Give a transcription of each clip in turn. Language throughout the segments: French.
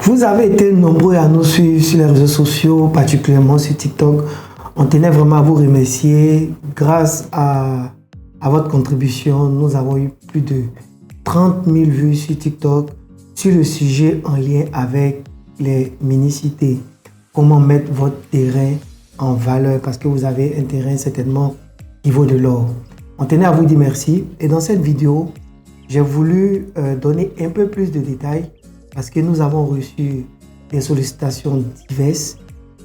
Vous avez été nombreux à nous suivre sur les réseaux sociaux, particulièrement sur TikTok. On tenait vraiment à vous remercier. Grâce à votre contribution, nous avons eu plus de 30 000 vues sur TikTok sur le sujet en lien avec les mini-cités. Comment mettre votre terrain en valeur parce que vous avez un terrain certainement qui vaut de l'or. On tenait à vous dire merci. Et dans cette vidéo, j'ai voulu donner un peu plus de détails parce que nous avons reçu des sollicitations diverses,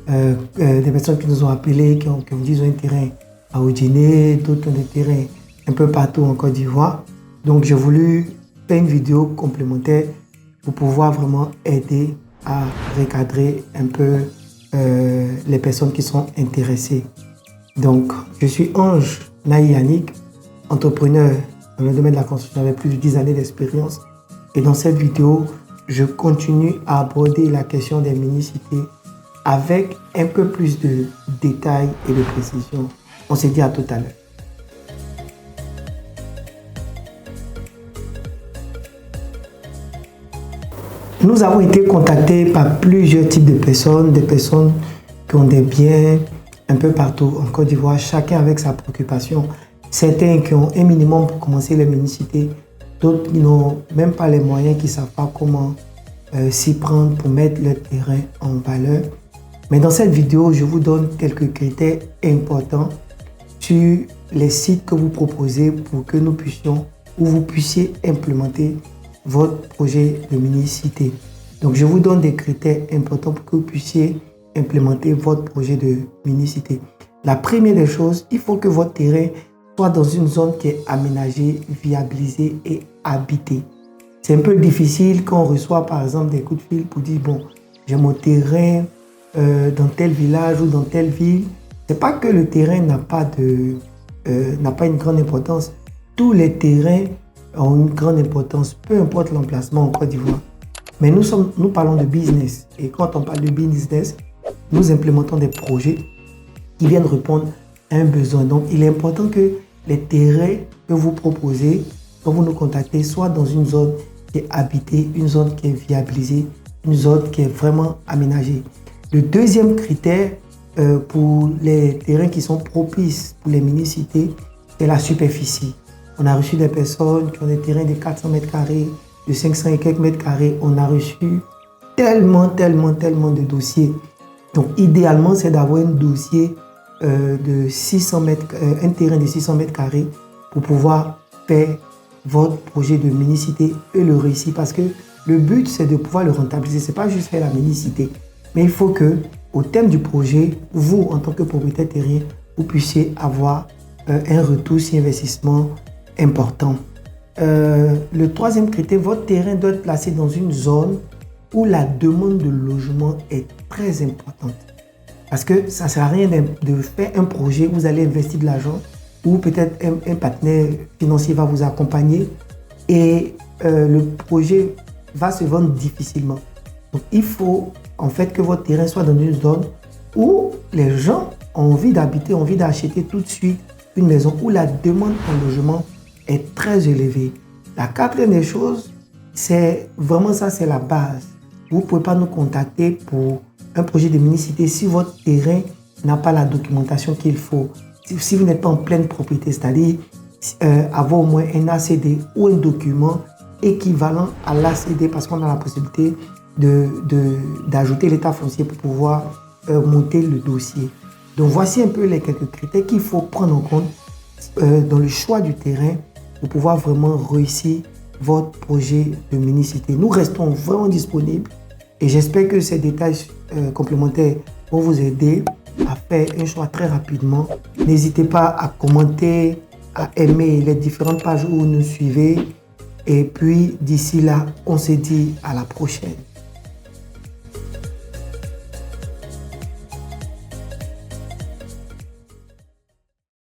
des personnes qui nous ont appelés, qui ont dit qu'ils ont un terrain à Odiné, d'autres qui ont des terrains un peu partout en Côte d'Ivoire. Donc j'ai voulu faire une vidéo complémentaire pour pouvoir vraiment aider à recadrer un peu les personnes qui sont intéressées. Donc je suis Ange Naï Yannick, entrepreneur dans le domaine de la construction avec plus de 10 années d'expérience. Et dans cette vidéo, je continue à aborder la question des mini-cités avec un peu plus de détails et de précision. On se dit à tout à l'heure. Nous avons été contactés par plusieurs types de personnes, des personnes qui ont des biens un peu partout en Côte d'Ivoire, chacun avec sa préoccupation. Certains qui ont un minimum pour commencer les mini-cités, d'autres qui n'ont même pas les moyens, qui ne savent pas comment s'y prendre pour mettre leur terrain en valeur. Mais dans cette vidéo, je vous donne quelques critères importants sur les sites que vous proposez pour que nous puissions ou vous puissiez implémenter votre projet de mini-cité. Donc, je vous donne des critères importants pour que vous puissiez implémenter votre projet de mini-cité. La première des choses, il faut que votre terrain soit dans une zone qui est aménagée, viabilisée et habitée. C'est un peu difficile quand on reçoit par exemple des coups de fil pour dire bon, j'ai mon terrain dans tel village ou dans telle ville. C'est pas que le terrain n'a pas une grande importance. Tous les terrains ont une grande importance, peu importe l'emplacement en Côte d'Ivoire. Mais nous parlons de business. Et quand on parle de business, nous implémentons des projets qui viennent répondre à un besoin. Donc, il est important que les terrains que vous proposez, quand vous nous contactez, soient dans une zone qui est habitée, une zone qui est viabilisée, une zone qui est vraiment aménagée. Le deuxième critère pour les terrains qui sont propices pour les mini-cités, c'est la superficie. On a reçu des personnes qui ont des terrains de 400 mètres carrés, de 500 et quelques mètres carrés. On a reçu tellement de dossiers. Donc, idéalement, c'est d'avoir un dossier de 600 mètres, un terrain de 600 mètres carrés pour pouvoir faire votre projet de mini-cité et le réussir. Parce que le but, c'est de pouvoir le rentabiliser. Ce n'est pas juste faire la mini-cité. Mais il faut que, au terme du projet, vous, en tant que propriétaire terrien, vous puissiez avoir un retour sur investissement important. Le troisième critère, votre terrain doit être placé dans une zone où la demande de logement est très importante. Parce que ça ne sert à rien de faire un projet où vous allez investir de l'argent ou peut-être un partenaire financier va vous accompagner et le projet va se vendre difficilement. Donc, il faut en fait que votre terrain soit dans une zone où les gens ont envie d'habiter, ont envie d'acheter tout de suite une maison où la demande en logement est très élevée. La quatrième des choses, c'est vraiment ça, c'est la base. Vous ne pouvez pas nous contacter pour un projet de mini-cité si votre terrain n'a pas la documentation qu'il faut. Si vous n'êtes pas en pleine propriété, c'est-à-dire avoir au moins un ACD ou un document équivalent à l'ACD parce qu'on a la possibilité d'ajouter l'état foncier pour pouvoir monter le dossier. Donc voici un peu les quelques critères qu'il faut prendre en compte dans le choix du terrain pour pouvoir vraiment réussir votre projet de mini-cité. Nous restons vraiment disponibles et j'espère que ces détails complémentaires vont vous aider à faire un choix très rapidement. N'hésitez pas à commenter, à aimer les différentes pages où vous nous suivez. Et puis d'ici là, on se dit à la prochaine.